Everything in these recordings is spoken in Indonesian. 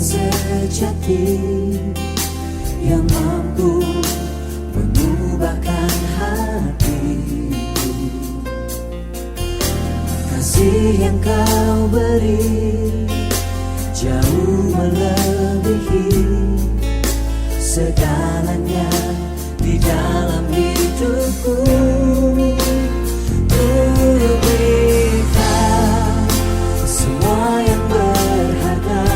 sejati yang mampu mengubahkan hatiku. Kasih yang kau beri jauh melebihi segalanya di dalam hidupku. Berikan semua yang berharga,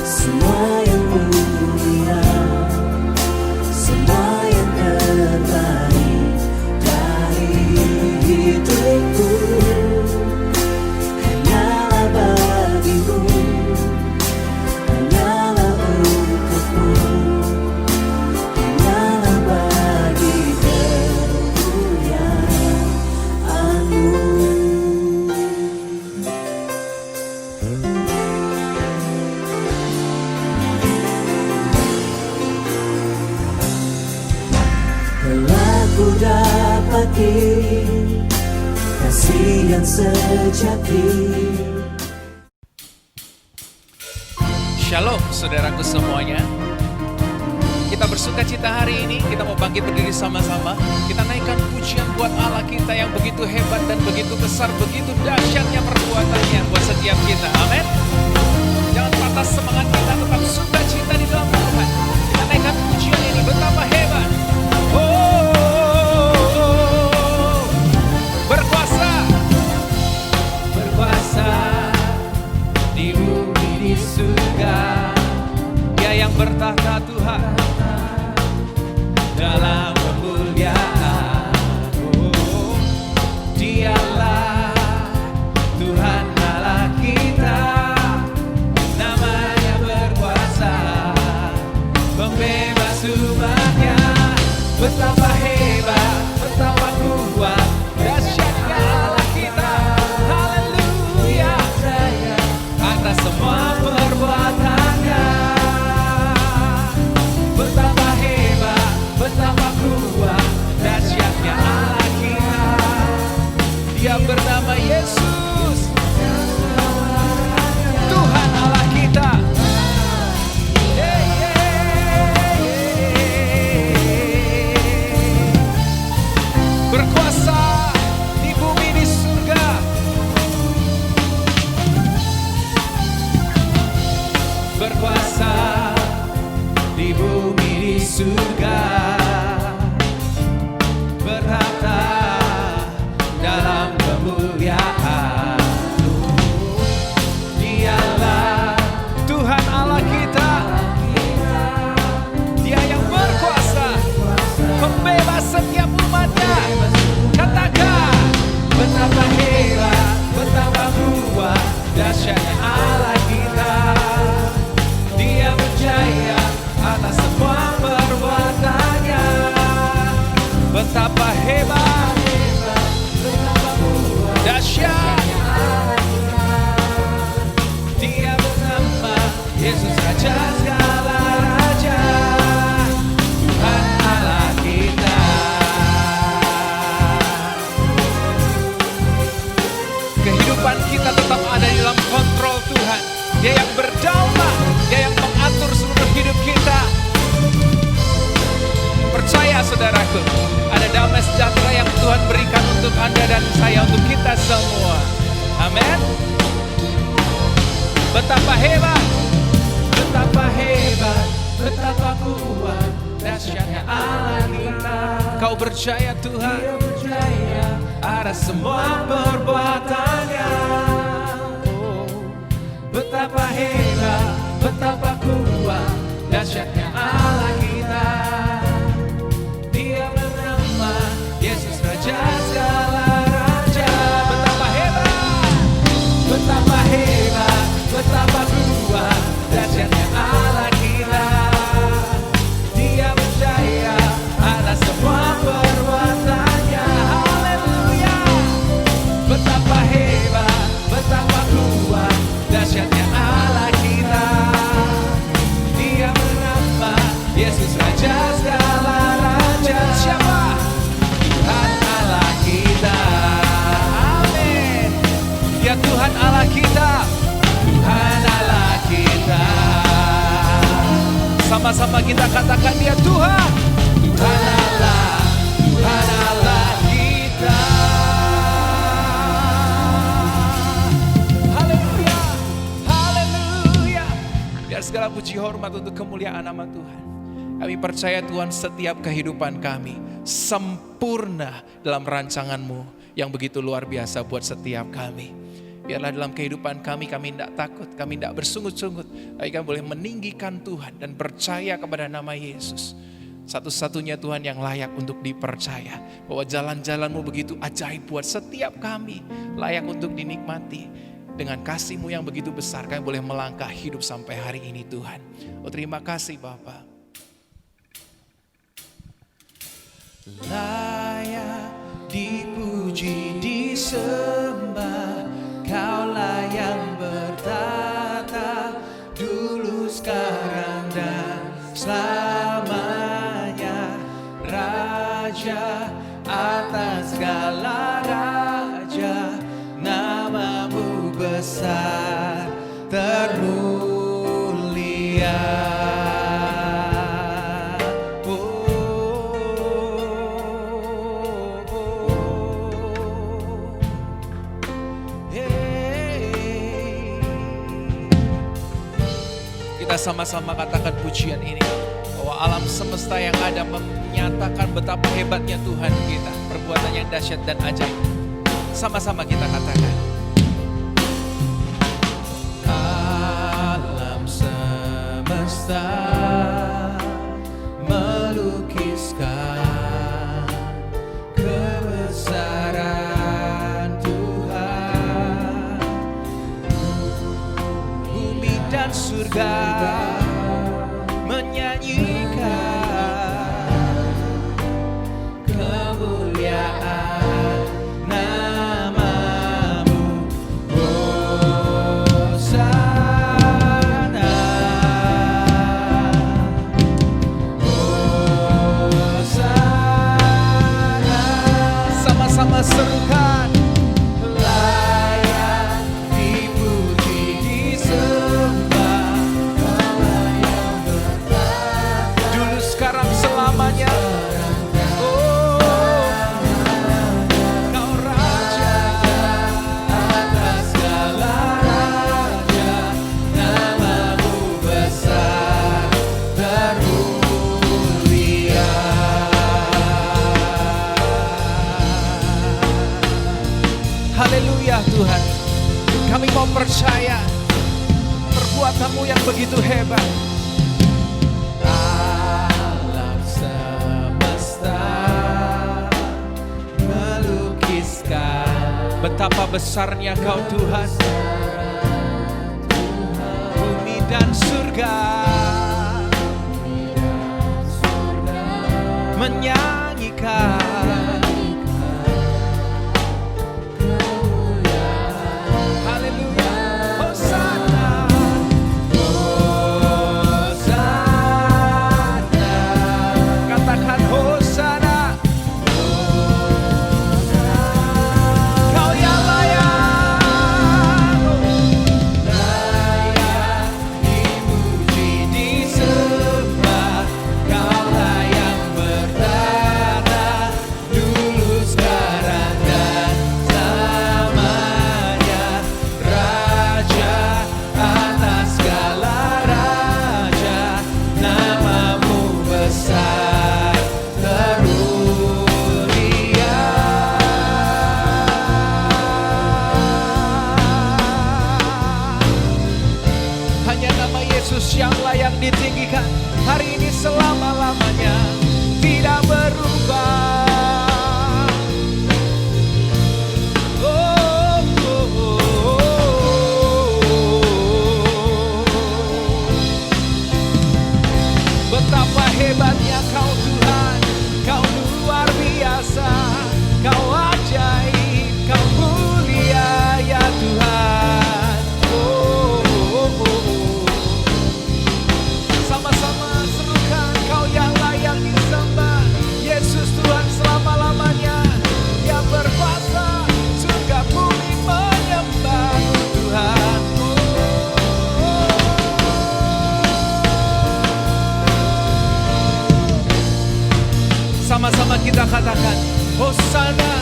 semua yang mulia, semua yang terbaik dari hidupku. Hanyalah bagimu, hanyalah untukmu, hanyalah bagi kemuliaan-Mu. Telah ku dapati kasih yang sejati. Shalom saudaraku semuanya. Kita bersuka cita hari ini, kita mau bangkit berdiri sama-sama. Kita naikkan pujian buat Allah kita yang begitu hebat dan begitu besar, begitu dahsyatnya perbuatannya buat setiap kita. Amin. Jangan patah semangat kita, tetap suka cita di dalam Tuhan. Kita naikkan pujian ini, betapa hebat. Berkuasa, berkuasa di bumi di surga. Dia yang bertahta Tuhan dalam kemuliaan. Dialah Tuhan Allah kita, namanya berkuasa, pembebas umatnya. Betapa hebat, betapa kuat, dahsyatnya Allah kita. Haleluya, atas semua perbuatannya. Betapa hebat, betapa kuat, dahsyatnya Allah kita. Dia bernama Yesus, Tuhan Allah kita. Berkuasa di bumi di surga. Berkuasa di bumi di surga. Bertahta dalam kemuliaan. Dialah Tuhan Allah kita. Dia yang berkuasa, pembebas setiap umatnya. Katakan, betapa hebat, betapa kuat, dahsyatnya Allah kita. Dia berjaya atas semua perbuatannya. Betapa hebat, betapa kuat, dahsyatnya Allah kita. Dia bernama Yesus, Raja segala raja, Tuhan Allah kita. Kehidupan kita tetap ada di dalam kontrol Tuhan. Dia yang berdaulat, Dia yang mengatur seluruh hidup kita. Percaya saudaraku, ada damai sejahtera yang Tuhan berikan untuk Anda dan saya, untuk kita semua. Amin. Betapa hebat, betapa hebat, betapa kuat, dahsyatnya Allah kita. Kau berjaya Tuhan, Dia berjaya atas semua perbuatannya. Betapa hebat, betapa kuat, dahsyatnya Allah kita. Dia bernama Yesus, Raja segala raja. Betapa hebat, betapa hebat, betapa kuat, dahsyatnya Allah kita. Dia berjaya atas semua perbuatannya. Haleluya. Betapa hebat, betapa kuat, dahsyatnya Allah kita. Dia bernama Sama-sama kita katakan dia Tuhan. Tuhan Allah, Tuhan Allah kita. Haleluya, haleluya. Biar segala puji hormat untuk kemuliaan nama Tuhan. Kami percaya Tuhan setiap kehidupan kami sempurna dalam rancangan-Mu yang begitu luar biasa buat setiap kami. Biarlah dalam kehidupan kami tidak takut, kami tidak bersungut-sungut. Tapi kami boleh meninggikan Tuhan dan percaya kepada nama Yesus. Satu-satunya Tuhan yang layak untuk dipercaya. Bahwa jalan-jalan-Mu begitu ajaib buat setiap kami. Layak untuk dinikmati. Dengan kasih-Mu yang begitu besar kami boleh melangkah hidup sampai hari ini Tuhan. Oh terima kasih Bapa. Layak dipuji disembah, Kaulah yang bertata dulu sekarang dan selamanya, Raja atas segala raja, nama-Mu besar termulia. Kita sama-sama katakan pujian ini, bahwa alam semesta yang ada menyatakan betapa hebatnya Tuhan kita, perbuatannya yang dahsyat dan ajaib. Sama-sama kita katakan. Alam semesta melukiskan kebesaran Tuhan. Bumi dan surga menyanyikan kemuliaan nama-Mu. Hosana, Hosana. Sama-sama serukan. Layak dipuji disembah, Kaulah yang bertata dulu sekarang selamanya. Oh, Kau Raja atas segala raja, nama-Mu besar termulia. Haleluya Tuhan, kami mau percaya perbuatan-Mu yang begitu hebat. Alam semesta melukiskan betapa besarnya Kau Tuhan. Bumi dan surga menyanyikan. Haleluya, Hosana, Hosana. Katakan Hosana. Kau yang layak, layak dipuji disembah, Kaulah yang bertata dulu sekarang dan selamanya, Raja atas segala raja, nama-Mu besar termulia. Hanya nama Yesus yang layak ditinggikan hari ini selama-lamanya, tidak berubah. Oh, oh, oh, oh. Betapa hebatnya Kau Tuhan, Kau luar biasa, Kau ajaib, Kau mulia ya Tuhan. Oh, oh, oh, oh. Sama-sama serukan, Kau yang layak disembah, Yesus. katakan Hosana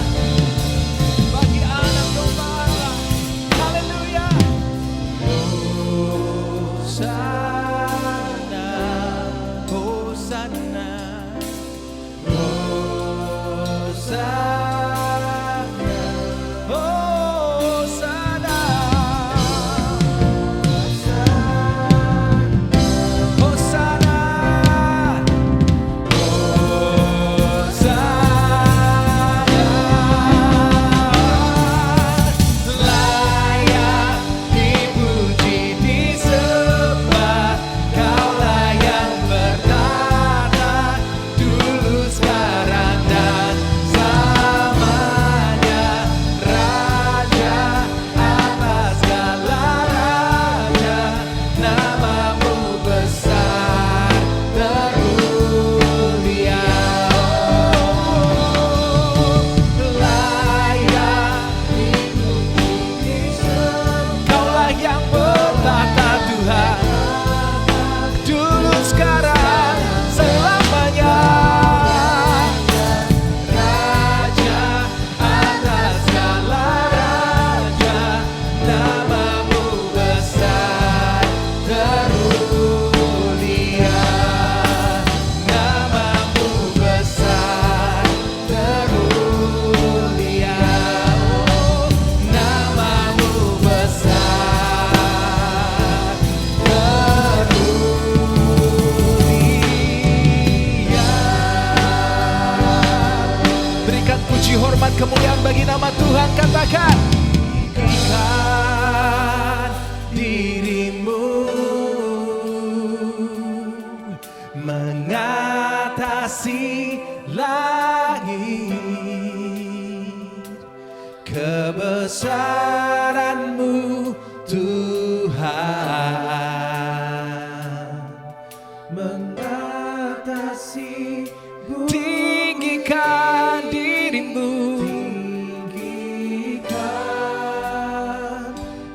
bagi anak domba Allah. Haleluya. Hosana, Hosana, Hosana, Hosana, Hosana, layak dipuji disembah, Kaulah yang bertata dulu sekarang dan selamanya, Raja atas segala raja, namamu besar termulia. Layak dipuji disembah, Kaulah yang bertata Tuhan dulu sekarang selamanya, Raja atas segala raja, namamu besar termulia, namamu besar termulia, oh, namamu besar termulia. Berikan puji hormat kemuliaan bagi nama Tuhan. Katakan tinggikan dirimu mengatasi langit, kebesaranmu Tuhan mengatasi bumi. Tinggikan dirimu, tinggikan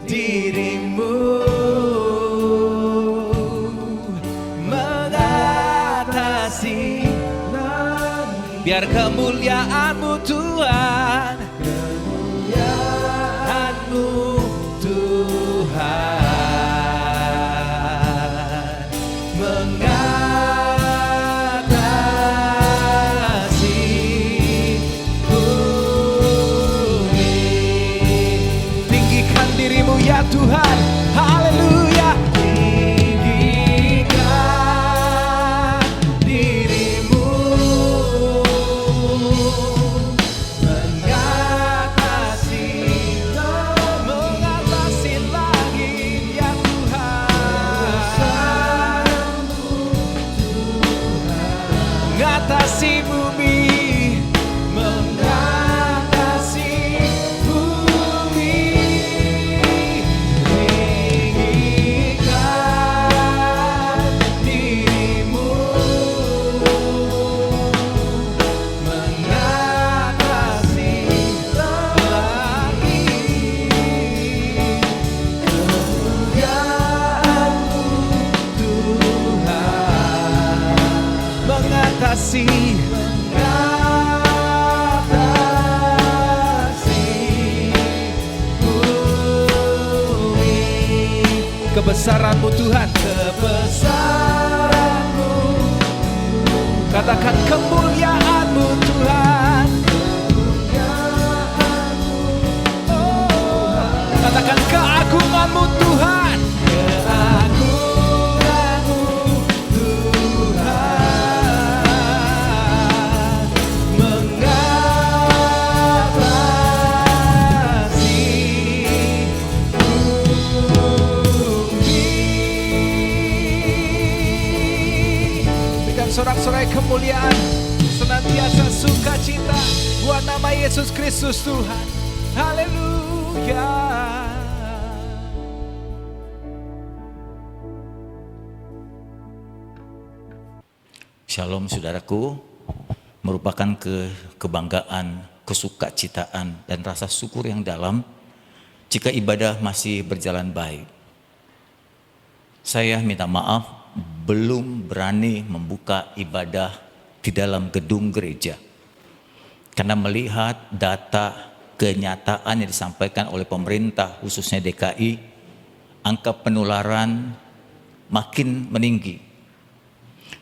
dirimu mengatasi langit. Biar kemuliaan-Mu Tuhan, kemuliaan-Mu Tuhan mengatasi bumi. Tinggikan dirimu ya Tuhan, haleluya. Tinggikan dirimu mengatasi langit ya Tuhan, mengatasi bumi, mengatasi bumi. Tinggikan dirimu mengatasi langit, kemuliaan-Mu Tuhan mengatasi bumi. Kebesaran-Mu Tuhan, kebesaran-Mu. Katakan kemuliaan-Mu Tuhan, oh, katakan keagungan-Mu Tuhan, keagungan-Mu Tuhan mengatasi bumi. Berikan sorak-sorai kemuliaan, senantiasa sukacita buat nama Yesus Kristus Tuhan. Haleluya. Shalom saudaraku, merupakan kebanggaan, kesukacitaan dan rasa syukur yang dalam jika ibadah masih berjalan baik. Saya minta maaf belum berani membuka ibadah di dalam gedung gereja. Karena melihat data kenyataan yang disampaikan oleh pemerintah, khususnya DKI, angka penularan makin meninggi.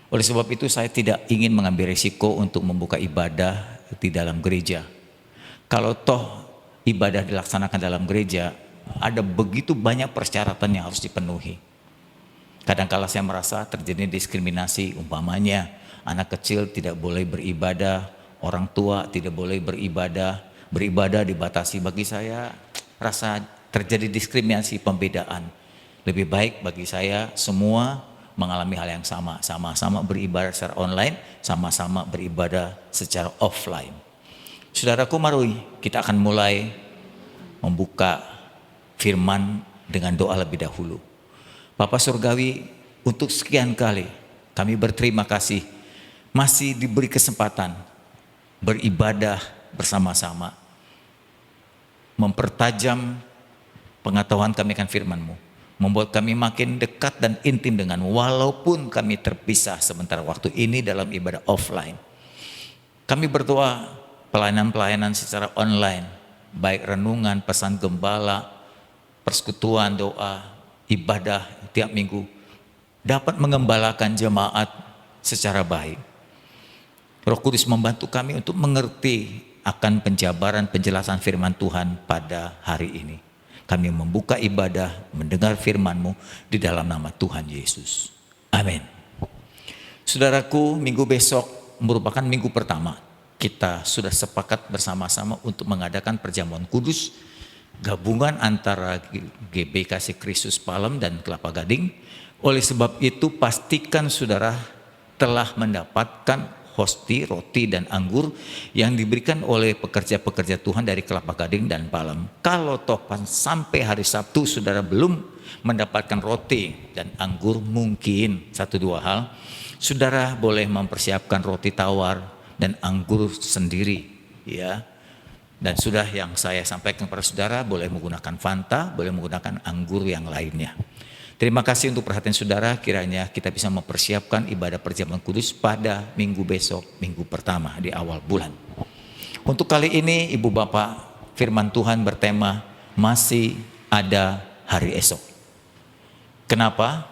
Oleh sebab itu saya tidak ingin mengambil risiko untuk membuka ibadah di dalam gereja. Kalau toh ibadah dilaksanakan dalam gereja, ada begitu banyak persyaratan yang harus dipenuhi. Kadang-kala saya merasa terjadi diskriminasi, umpamanya anak kecil tidak boleh beribadah, orang tua tidak boleh beribadah dibatasi. Bagi saya rasa terjadi diskriminasi, pembedaan. Lebih baik bagi saya semua mengalami hal yang sama, sama-sama beribadah secara online, sama-sama beribadah secara offline. Saudaraku, mari kita akan mulai membuka firman dengan doa lebih dahulu. Bapa Surgawi, untuk sekian kali kami berterima kasih masih diberi kesempatan beribadah bersama-sama, mempertajam pengetahuan kami akan firman-Mu, membuat kami makin dekat dan intim dengan, walaupun kami terpisah sementara waktu ini dalam ibadah offline. Kami berdoa pelayanan-pelayanan secara online, baik renungan, pesan gembala, persekutuan, doa, ibadah tiap minggu, dapat mengembalakan jemaat secara baik. Roh Kudus membantu kami untuk mengerti akan penjabaran penjelasan firman Tuhan pada hari ini. Kami membuka ibadah, mendengar firman-Mu di dalam nama Tuhan Yesus. Amin. Saudaraku, minggu besok merupakan minggu pertama. Kita sudah sepakat bersama-sama untuk mengadakan perjamuan kudus, gabungan antara GBKC Kristus Palem dan Kelapa Gading. Oleh sebab itu pastikan saudara telah mendapatkan hosti, roti, dan anggur yang diberikan oleh pekerja-pekerja Tuhan dari Kelapa Gading dan Palem. Kalau toh sampai hari Sabtu saudara belum mendapatkan roti dan anggur, mungkin 1-2 hal, saudara boleh mempersiapkan roti tawar dan anggur sendiri, ya. Dan sudah yang saya sampaikan kepada saudara, boleh menggunakan Fanta, boleh menggunakan anggur yang lainnya. Terima kasih untuk perhatian saudara, kiranya kita bisa mempersiapkan ibadah perjamuan kudus pada minggu besok, minggu pertama di awal bulan. Untuk kali ini Ibu Bapak, firman Tuhan bertema masih ada hari esok. Kenapa?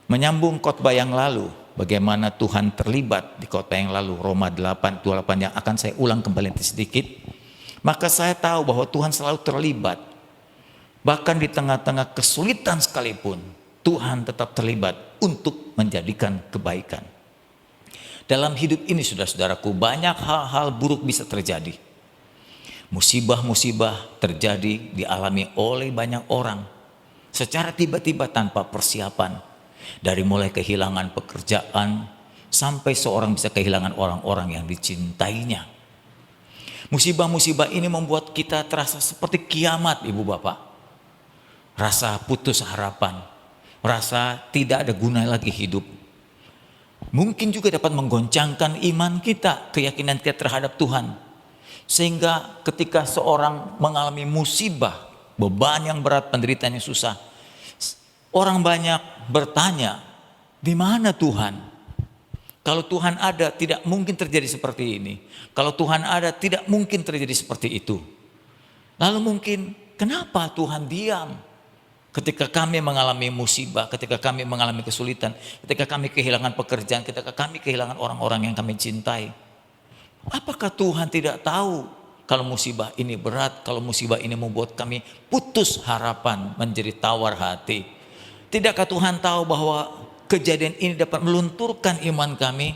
Menyambung khotbah yang lalu, bagaimana Tuhan terlibat di khotbah yang lalu, Roma 8:28 yang akan saya ulang kembali sedikit. Maka saya tahu bahwa Tuhan selalu terlibat. Bahkan di tengah-tengah kesulitan sekalipun, Tuhan tetap terlibat untuk menjadikan kebaikan. Dalam hidup ini saudara-saudaraku, banyak hal-hal buruk bisa terjadi. Musibah-musibah terjadi, dialami oleh banyak orang secara tiba-tiba tanpa persiapan. Dari mulai kehilangan pekerjaan, sampai seorang bisa kehilangan orang-orang yang dicintainya. Musibah-musibah ini membuat kita terasa seperti kiamat, Ibu Bapak. Rasa putus harapan, rasa tidak ada guna lagi hidup. Mungkin juga dapat menggoncangkan iman kita, keyakinan kita terhadap Tuhan. Sehingga ketika seorang mengalami musibah, beban yang berat, penderitaan yang susah, orang banyak bertanya, di mana Tuhan? Kalau Tuhan ada, tidak mungkin terjadi seperti ini. Kalau Tuhan ada, tidak mungkin terjadi seperti itu. Lalu mungkin, kenapa Tuhan diam? Ketika kami mengalami musibah, ketika kami mengalami kesulitan, ketika kami kehilangan pekerjaan, ketika kami kehilangan orang-orang yang kami cintai. Apakah Tuhan tidak tahu kalau musibah ini berat, kalau musibah ini membuat kami putus harapan, menjadi tawar hati? Tidakkah Tuhan tahu bahwa kejadian ini dapat melunturkan iman kami?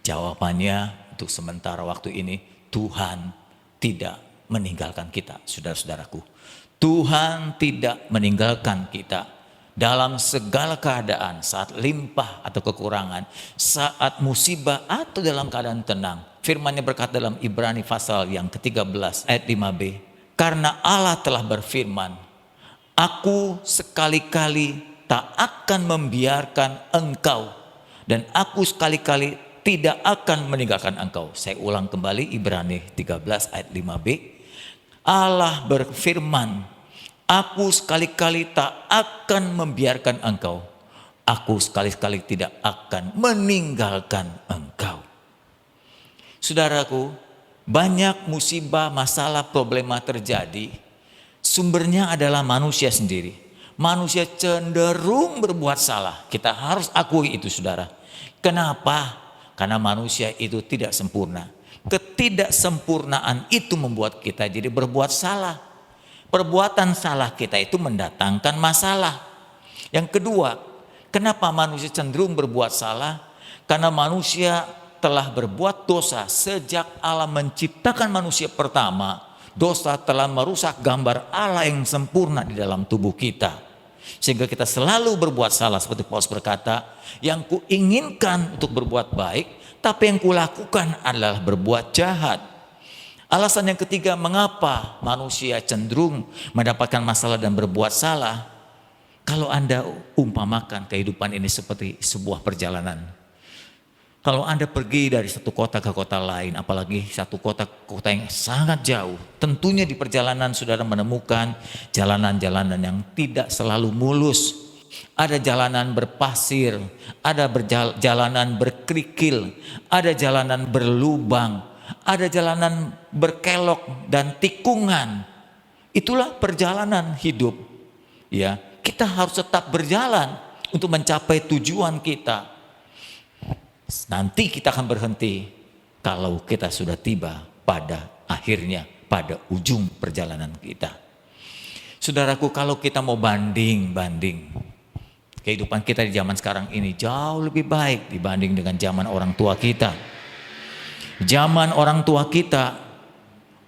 Jawabannya untuk sementara waktu ini, Tuhan tidak meninggalkan kita, saudara-saudaraku. Tuhan tidak meninggalkan kita dalam segala keadaan, saat limpah atau kekurangan, saat musibah atau dalam keadaan tenang. Firman-Nya berkata dalam Ibrani pasal yang ke-13 ayat 5b, karena Allah telah berfirman, aku sekali-kali tak akan membiarkan engkau, dan aku sekali-kali tidak akan meninggalkan engkau. Saya ulang kembali Ibrani 13 ayat 5b. Allah berfirman, aku sekali-kali tak akan membiarkan engkau. Aku sekali-kali tidak akan meninggalkan engkau. Saudaraku, banyak musibah, masalah, problema terjadi. Sumbernya adalah manusia sendiri. Manusia cenderung berbuat salah. Kita harus akui itu, saudara. Kenapa? Karena manusia itu tidak sempurna. Ketidaksempurnaan itu membuat kita jadi berbuat salah. Perbuatan salah kita itu mendatangkan masalah. Yang kedua, kenapa manusia cenderung berbuat salah? Karena manusia telah berbuat dosa sejak Allah menciptakan manusia pertama. Dosa telah merusak gambar Allah yang sempurna di dalam tubuh kita. Sehingga kita selalu berbuat salah, seperti Paulus berkata, yang kuinginkan untuk berbuat baik, tapi yang kulakukan adalah berbuat jahat. Alasan yang ketiga, mengapa manusia cenderung mendapatkan masalah dan berbuat salah? Kalau Anda umpamakan kehidupan ini seperti sebuah perjalanan. Kalau Anda pergi dari satu kota ke kota lain, apalagi satu kota yang sangat jauh, tentunya di perjalanan saudara menemukan jalanan-jalanan yang tidak selalu mulus. Ada jalanan berpasir, ada jalanan berkerikil, ada jalanan berlubang, ada jalanan berkelok dan tikungan. Itulah perjalanan hidup. Ya, kita harus tetap berjalan untuk mencapai tujuan kita. Nanti kita akan berhenti kalau kita sudah tiba pada akhirnya, pada ujung perjalanan kita. Saudaraku, kalau kita mau banding kehidupan kita di zaman sekarang ini jauh lebih baik dibanding dengan zaman orang tua kita. Zaman orang tua kita,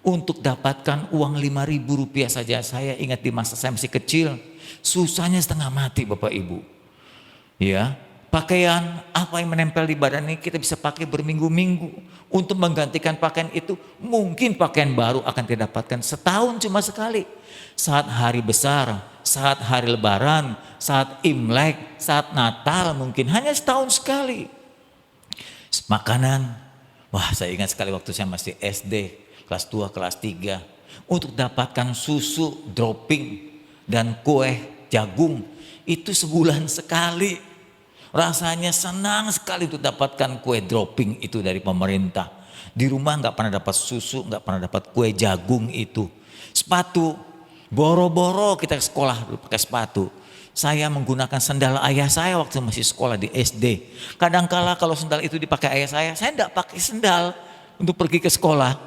untuk dapatkan uang 5.000 rupiah saja, saya ingat di masa saya masih kecil, susahnya setengah mati Bapak Ibu. Ya, pakaian apa yang menempel di badan ini kita bisa pakai berminggu-minggu. Untuk menggantikan pakaian itu, mungkin pakaian baru akan didapatkan setahun cuma sekali. Saat hari besar, saat hari lebaran, saat Imlek, saat Natal mungkin hanya setahun sekali. Makanan, wah saya ingat sekali waktu saya masih SD, kelas 2, kelas 3. Untuk dapatkan susu, dropping, dan kue jagung, itu sebulan sekali. Rasanya senang sekali untuk dapatkan kue dropping itu dari pemerintah. Di rumah nggak pernah dapat susu, nggak pernah dapat kue jagung itu. Sepatu, boro-boro kita ke sekolah pakai sepatu. Saya menggunakan sendal ayah saya waktu masih sekolah di SD. Kadangkala kalau sendal itu dipakai ayah saya enggak pakai sendal untuk pergi ke sekolah.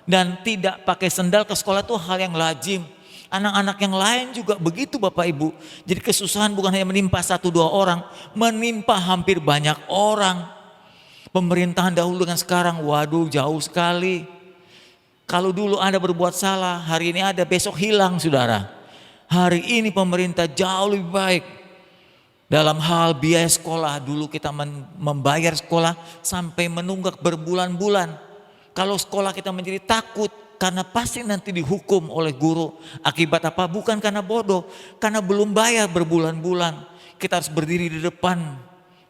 Dan tidak pakai sendal ke sekolah itu hal yang lazim. Anak-anak yang lain juga begitu Bapak Ibu. Jadi kesusahan bukan hanya menimpa 1-2 orang, menimpa hampir banyak orang. Pemerintahan dahulu dengan sekarang, waduh jauh sekali. Kalau dulu Anda berbuat salah, hari ini ada, besok hilang saudara. Hari ini pemerintah jauh lebih baik. Dalam hal biaya sekolah, dulu kita membayar sekolah sampai menunggak berbulan-bulan. Kalau sekolah kita menjadi takut, karena pasti nanti dihukum oleh guru. Akibat apa? Bukan karena bodoh, karena belum bayar berbulan-bulan. Kita harus berdiri di depan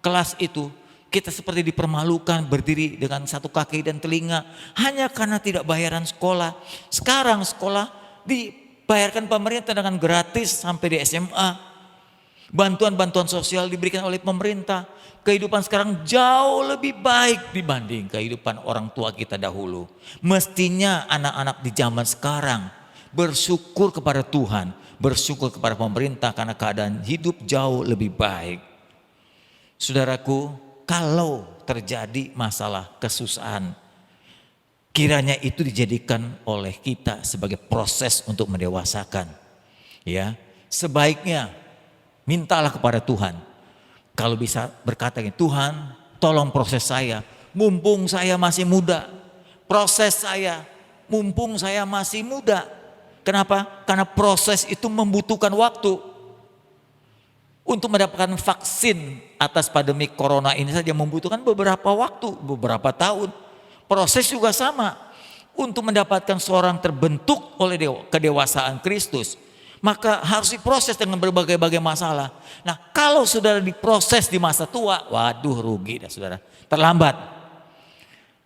kelas itu. Kita seperti dipermalukan, berdiri dengan satu kaki dan telinga. Hanya karena tidak bayaran sekolah. Sekarang sekolah dibayarkan pemerintah dengan gratis sampai di SMA. Bantuan-bantuan sosial diberikan oleh pemerintah. Kehidupan sekarang jauh lebih baik dibanding kehidupan orang tua kita dahulu. Mestinya anak-anak di zaman sekarang bersyukur kepada Tuhan, bersyukur kepada pemerintah karena keadaan hidup jauh lebih baik. Saudaraku, kalau terjadi masalah kesusahan, kiranya itu dijadikan oleh kita sebagai proses untuk mendewasakan. Ya, sebaiknya mintalah kepada Tuhan. Kalau bisa berkata, Tuhan tolong proses saya, mumpung saya masih muda. Proses saya, mumpung saya masih muda. Kenapa? Karena proses itu membutuhkan waktu. Untuk mendapatkan vaksin atas pandemi corona ini saja membutuhkan beberapa waktu, beberapa tahun. Proses juga sama. Untuk mendapatkan seorang terbentuk oleh kedewasaan Kristus, maka harus diproses dengan berbagai-bagai masalah. Nah, kalau saudara diproses di masa tua, waduh rugi dah saudara, terlambat.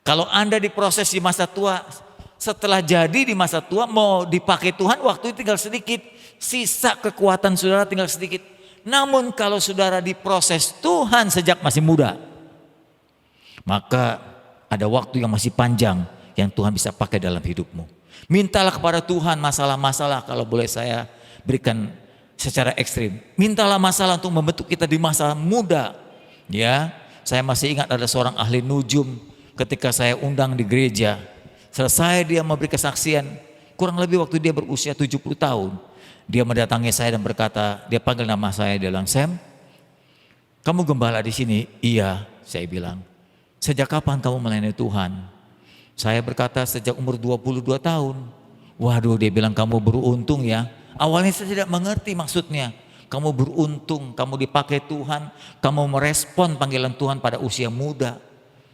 Kalau Anda diproses di masa tua, setelah jadi di masa tua mau dipakai Tuhan, waktu tinggal sedikit, sisa kekuatan saudara tinggal sedikit. Namun kalau saudara diproses Tuhan sejak masih muda, maka Ada waktu yang masih panjang yang Tuhan bisa pakai dalam hidupmu. Mintalah kepada Tuhan masalah-masalah, kalau boleh saya berikan secara ekstrim. Mintalah masalah untuk membentuk kita di masa muda. Ya, saya masih ingat ada seorang ahli nujum ketika saya undang di gereja. Selesai dia memberi kesaksian, kurang lebih waktu dia berusia 70 tahun. Dia mendatangi saya dan berkata, dia panggil nama saya, dia bilang, "Sam, kamu gembala di sini?" "Iya," saya bilang. "Sejak kapan kamu melayani Tuhan?" Saya berkata, "Sejak umur 22 tahun." "Waduh," dia bilang, "kamu beruntung ya." Awalnya saya tidak mengerti maksudnya. Kamu beruntung, kamu dipakai Tuhan, kamu merespon panggilan Tuhan pada usia muda.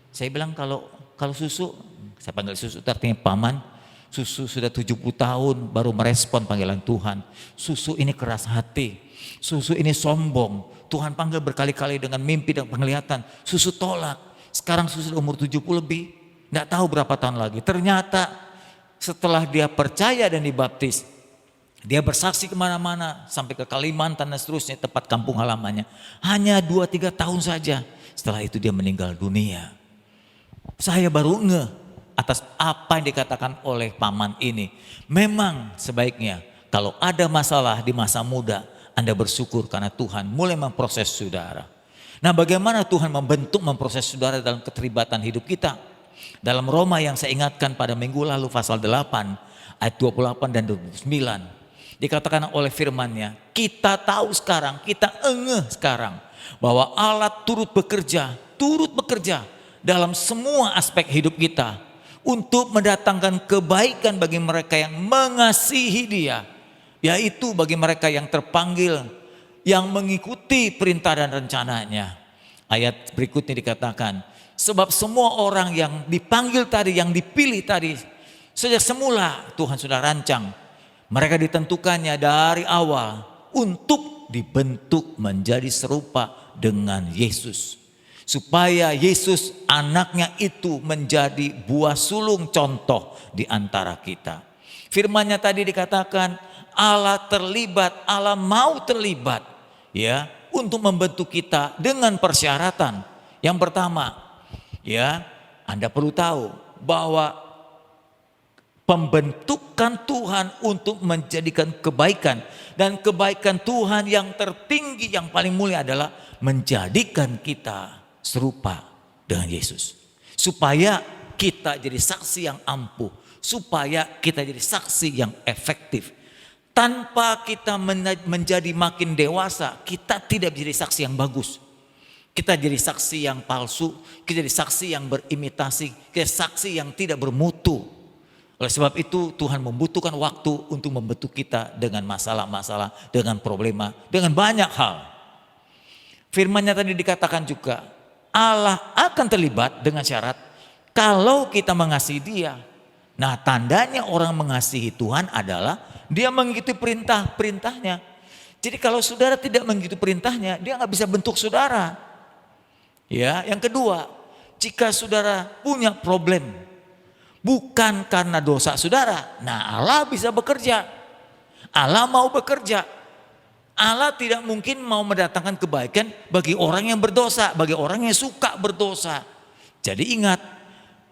Saya bilang, kalau susu, saya panggil susu artinya paman, susu sudah 70 tahun baru merespon panggilan Tuhan. Susu ini keras hati, susu ini sombong. Tuhan panggil berkali-kali dengan mimpi dan penglihatan, susu tolak. Sekarang susu sudah umur 70 lebih. Nggak tahu berapa tahun lagi. Ternyata setelah dia percaya dan dibaptis, dia bersaksi kemana-mana sampai ke Kalimantan dan seterusnya, tempat kampung halamannya. Hanya 2-3 tahun saja. Setelah itu dia meninggal dunia. Saya baru ngeh atas apa yang dikatakan oleh paman ini. Memang sebaiknya kalau ada masalah di masa muda, Anda bersyukur karena Tuhan mulai memproses saudara. Nah, bagaimana Tuhan memproses saudara dalam keterlibatan hidup kita? Dalam Roma yang saya ingatkan pada minggu lalu pasal 8 ayat 28 dan 29. Dikatakan oleh firman-Nya, kita tahu sekarang, kita engeh sekarang bahwa Allah turut bekerja dalam semua aspek hidup kita untuk mendatangkan kebaikan bagi mereka yang mengasihi Dia, yaitu bagi mereka yang terpanggil, yang mengikuti perintah dan rencananya. Ayat berikutnya dikatakan, sebab semua orang yang dipanggil tadi, yang dipilih tadi, sejak semula Tuhan sudah rancang. Mereka ditentukannya dari awal untuk dibentuk menjadi serupa dengan Yesus. Supaya Yesus anaknya itu menjadi buah sulung contoh di antara kita. Firman-Nya tadi dikatakan Allah terlibat, Allah mau terlibat ya untuk membentuk kita dengan persyaratan. Yang pertama, ya, Anda perlu tahu bahwa pembentukan Tuhan untuk menjadikan kebaikan, dan kebaikan Tuhan yang tertinggi, yang paling mulia adalah menjadikan kita serupa dengan Yesus. Supaya kita jadi saksi yang ampuh, supaya kita jadi saksi yang efektif. Tanpa kita menjadi makin dewasa, kita tidak menjadi saksi yang bagus. Kita jadi saksi yang palsu, kita jadi saksi yang berimitasi, kita saksi yang tidak bermutu. Oleh sebab itu Tuhan membutuhkan waktu untuk membentuk kita dengan masalah-masalah, dengan problema, dengan banyak hal. Firman-Nya tadi dikatakan juga, Allah akan terlibat dengan syarat kalau kita mengasihi Dia. Nah, tandanya orang mengasihi Tuhan adalah dia mengikuti perintah-perintahnya. Jadi kalau saudara tidak mengikuti perintahnya, dia nggak bisa bentuk saudara. Ya, yang kedua, jika saudara punya problem bukan karena dosa saudara, nah Allah bisa bekerja. Allah mau bekerja. Allah tidak mungkin mau mendatangkan kebaikan bagi orang yang berdosa, bagi orang yang suka berdosa. Jadi ingat,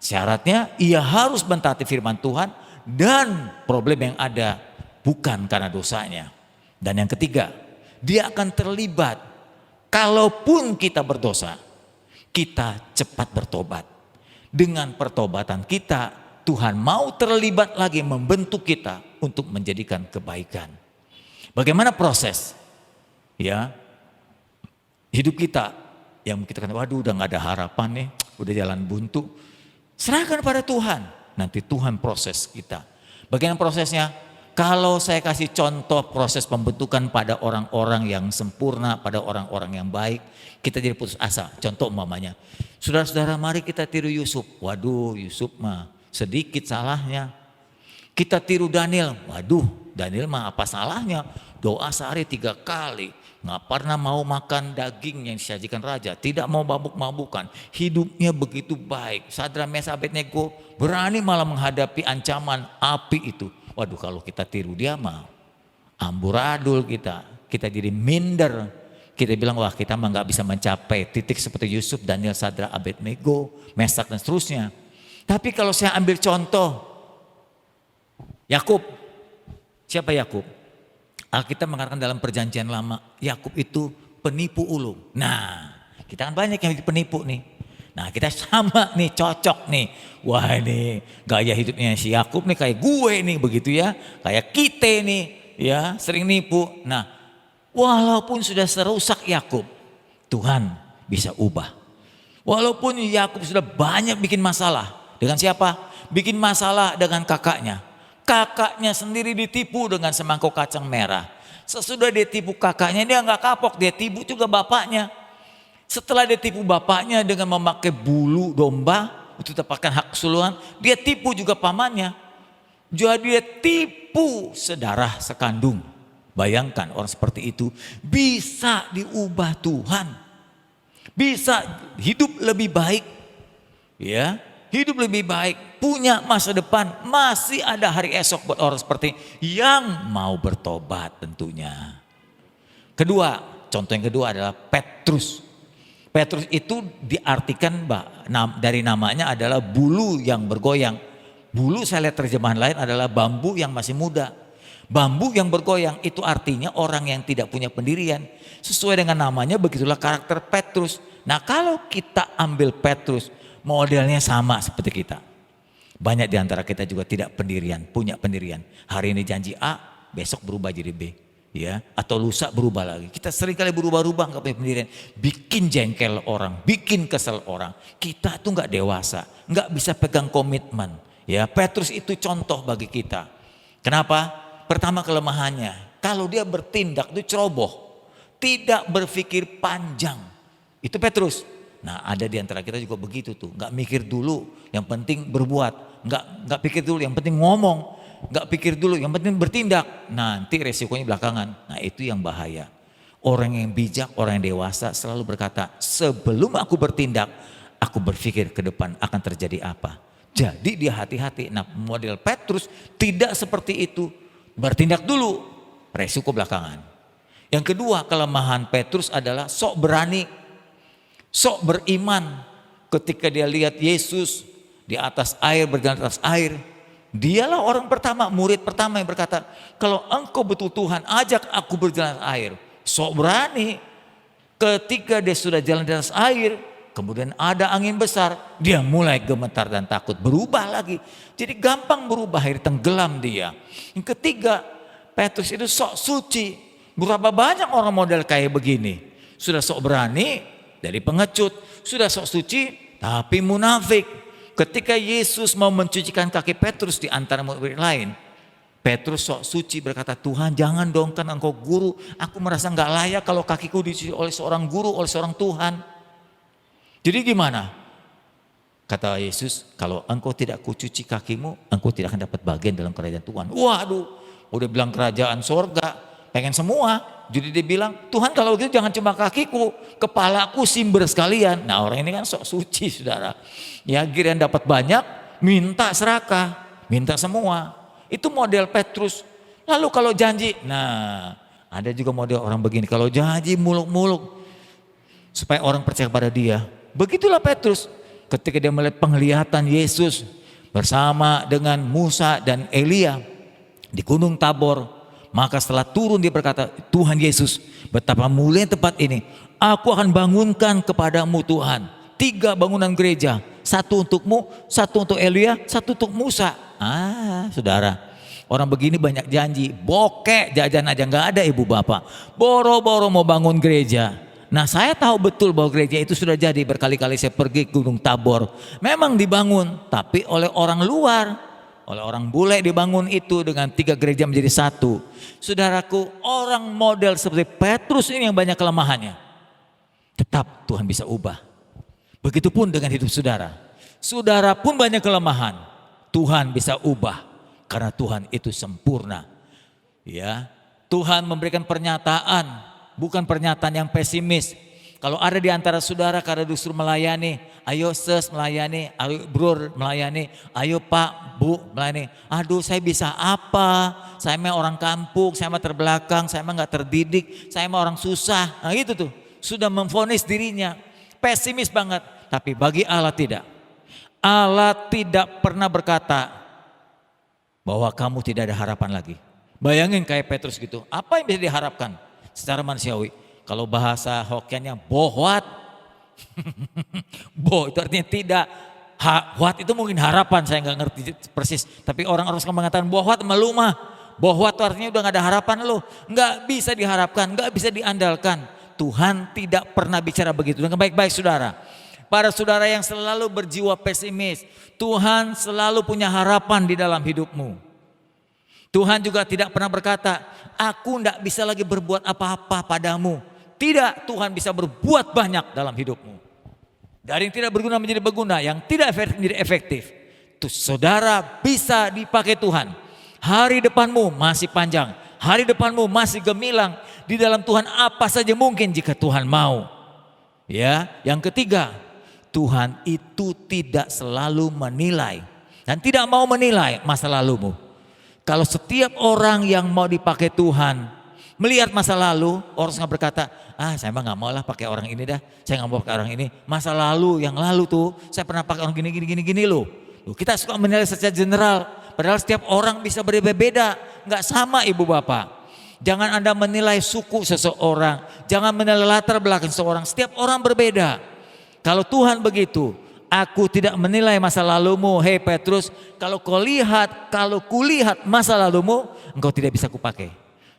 syaratnya ia harus mentaati firman Tuhan dan problem yang ada bukan karena dosanya. Dan yang ketiga, dia akan terlibat kalaupun kita berdosa. Kita cepat bertobat. Dengan pertobatan kita, Tuhan mau terlibat lagi membentuk kita untuk menjadikan kebaikan. Bagaimana proses? Ya, hidup kita yang kita katakan, waduh udah gak ada harapan nih, udah jalan buntu. Serahkan pada Tuhan, nanti Tuhan proses kita. Bagaimana prosesnya? Kalau saya kasih contoh proses pembentukan pada orang-orang yang sempurna, pada orang-orang yang baik, kita jadi putus asa. Contoh umpamanya, saudara-saudara mari kita tiru Yusuf. Waduh, Yusuf mah sedikit salahnya. Kita tiru Daniel. Waduh, Daniel mah apa salahnya? Doa sehari 3 kali. Nggak pernah mau makan daging yang disajikan raja. Tidak mau mabuk-mabukan. Hidupnya begitu baik. Sadrak Mesak Abednego berani malah menghadapi ancaman api itu. Waduh, kalau kita tiru dia mah amburadul kita. Kita jadi minder. Kita bilang wah kita mah nggak bisa mencapai titik seperti Yusuf, Daniel, Sadrak, Abednego, Mesak dan seterusnya. Tapi kalau saya ambil contoh Yakub, siapa Yakub? Alkitab mengatakan dalam perjanjian lama Yakub itu penipu ulung. Nah kita kan banyak yang penipu nih. Nah kita sama nih, cocok nih. Wah ini gaya hidupnya si Yakub nih kayak gue nih begitu ya. Kayak kita nih ya sering nipu. Nah walaupun sudah serusak Yakub, Tuhan bisa ubah. Walaupun Yakub sudah banyak bikin masalah. Dengan siapa? Bikin masalah dengan kakaknya. Kakaknya sendiri ditipu dengan semangkuk kacang merah. Sesudah dia tipu kakaknya, dia nggak kapok, dia tipu juga bapaknya. Setelah dia tipu bapaknya dengan memakai bulu domba, itu dapatkan hak keseluruhan, dia tipu juga pamannya. Jadi dia tipu saudara sekandung. Bayangkan orang seperti itu bisa diubah Tuhan. Bisa hidup lebih baik. Ya, hidup lebih baik, punya masa depan, masih ada hari esok buat orang seperti yang mau bertobat tentunya. Kedua, contoh yang kedua adalah Petrus. Petrus itu diartikan dari namanya adalah bulu yang bergoyang. Bulu saya lihat terjemahan lain adalah bambu yang masih muda. Bambu yang bergoyang itu artinya orang yang tidak punya pendirian. Sesuai dengan namanya begitulah karakter Petrus. Nah kalau kita ambil Petrus, modelnya sama seperti kita. Banyak di antara kita juga tidak pendirian, punya pendirian. Hari ini janji A, besok berubah jadi B. Ya, atau lusa berubah lagi. Kita sering kali berubah-ubah nggak punya pendirian. Bikin jengkel orang, bikin kesel orang. Kita tuh nggak dewasa, nggak bisa pegang komitmen. Ya, Petrus itu contoh bagi kita. Kenapa? Pertama kelemahannya, kalau dia bertindak itu ceroboh, tidak berpikir panjang. Itu Petrus. Nah ada di antara kita juga begitu tuh, nggak mikir dulu, yang penting berbuat, nggak pikir dulu, yang penting ngomong, nggak pikir dulu, yang penting bertindak. Nanti resikonya belakangan. Nah itu yang bahaya. Orang yang bijak, orang yang dewasa selalu berkata, sebelum aku bertindak, aku berpikir ke depan akan terjadi apa. Jadi dia hati-hati. Nah model Petrus tidak seperti itu, bertindak dulu, resiko belakangan. Yang kedua kelemahan Petrus adalah sok berani, sok beriman. Ketika dia lihat Yesus di atas air, berjalan di atas air, dialah orang pertama, murid pertama yang berkata, kalau engkau betul Tuhan, ajak aku berjalan di atas air. Sok berani. Ketika dia sudah jalan di atas air, kemudian ada angin besar, dia mulai gemetar dan takut, berubah lagi. Jadi gampang berubah, akhirnya tenggelam dia. Yang ketiga, Petrus itu sok suci. Berapa banyak orang model kayak begini, sudah sok berani, dari pengecut, sudah sok suci tapi munafik. Ketika Yesus mau mencucikan kaki Petrus di antara murid lain, Petrus sok suci berkata, Tuhan jangan dong, kan engkau guru, aku merasa gak layak kalau kakiku dicuci oleh seorang guru, oleh seorang Tuhan. Jadi gimana? Kata Yesus, kalau engkau tidak kucuci kakimu, engkau tidak akan dapat bagian dalam kerajaan Tuhan. Waduh, udah bilang kerajaan sorga, pengen semua. Jadi dia bilang, Tuhan kalau gitu jangan cuma kakiku, kepalaku simber sekalian. Nah orang ini kan sok suci saudara. Ya kirain dapat banyak, minta serakah, minta semua. Itu model Petrus. Lalu kalau janji, nah ada juga model orang begini. Kalau janji muluk-muluk, supaya orang percaya pada dia. Begitulah Petrus. Ketika dia melihat penglihatan Yesus bersama dengan Musa dan Elia di Gunung Tabor, maka setelah turun dia berkata, Tuhan Yesus, betapa mulia tempat ini. Aku akan bangunkan kepadamu Tuhan 3 bangunan gereja, 1 untukmu, 1 untuk Elia, 1 untuk Musa. Saudara, orang begini banyak janji, bokek jajan aja nggak ada ibu bapak, boro-boro mau bangun gereja. Nah saya tahu betul bahwa gereja itu sudah jadi, berkali-kali saya pergi ke Gunung Tabor. Memang dibangun, tapi oleh orang luar, oleh orang bule dibangun itu dengan 3 gereja menjadi 1. Saudaraku, orang model seperti Petrus ini yang banyak kelemahannya. Tetap Tuhan bisa ubah. Begitupun dengan hidup saudara. Saudara pun banyak kelemahan, Tuhan bisa ubah karena Tuhan itu sempurna. Ya, Tuhan memberikan pernyataan, bukan pernyataan yang pesimis. Kalau ada di antara saudara karena justru melayani, ayo sis melayani, ayo bro melayani, ayo pak, bu melayani. Aduh saya bisa apa, saya mah orang kampung, saya mah terbelakang, saya mah gak terdidik, saya mah orang susah. Nah itu tuh, sudah memvonis dirinya, pesimis banget. Tapi bagi Allah tidak. Allah tidak pernah berkata bahwa kamu tidak ada harapan lagi. Bayangin kayak Petrus gitu, apa yang bisa diharapkan secara manusiawi? Kalau bahasa Hokkien-nya bohwat. Bo itu artinya tidak. Wat itu mungkin harapan, saya nggak ngerti persis. Tapi orang-orang sekarang mengatakan bohwat melumah. Bohwat itu artinya udah nggak ada harapan lo. Nggak bisa diharapkan, nggak bisa diandalkan. Tuhan tidak pernah bicara begitu. Dengan baik-baik saudara. Para saudara yang selalu berjiwa pesimis, Tuhan selalu punya harapan di dalam hidupmu. Tuhan juga tidak pernah berkata, aku tidak bisa lagi berbuat apa-apa padamu. Tidak, Tuhan bisa berbuat banyak dalam hidupmu. Dari yang tidak berguna menjadi berguna, yang tidak efektif menjadi efektif. Tuh, saudara bisa dipakai Tuhan. Hari depanmu masih panjang, hari depanmu masih gemilang. Di dalam Tuhan apa saja mungkin jika Tuhan mau. Ya, yang ketiga, Tuhan itu tidak selalu menilai dan tidak mau menilai masa lalumu. Kalau setiap orang yang mau dipakai Tuhan melihat masa lalu, orang nggak berkata, saya mah nggak mau lah pakai orang ini dah, saya nggak mau pakai orang ini. Masa lalu yang lalu tuh, saya pernah pakai orang gini loh. Kita suka menilai secara general, padahal setiap orang bisa berbeda-beda, nggak sama ibu bapak. Jangan Anda menilai suku seseorang, jangan menilai latar belakang seseorang, setiap orang berbeda. Kalau Tuhan begitu, aku tidak menilai masa lalumu, hei Petrus, kalau kulihat masa lalumu, engkau tidak bisa kupakai.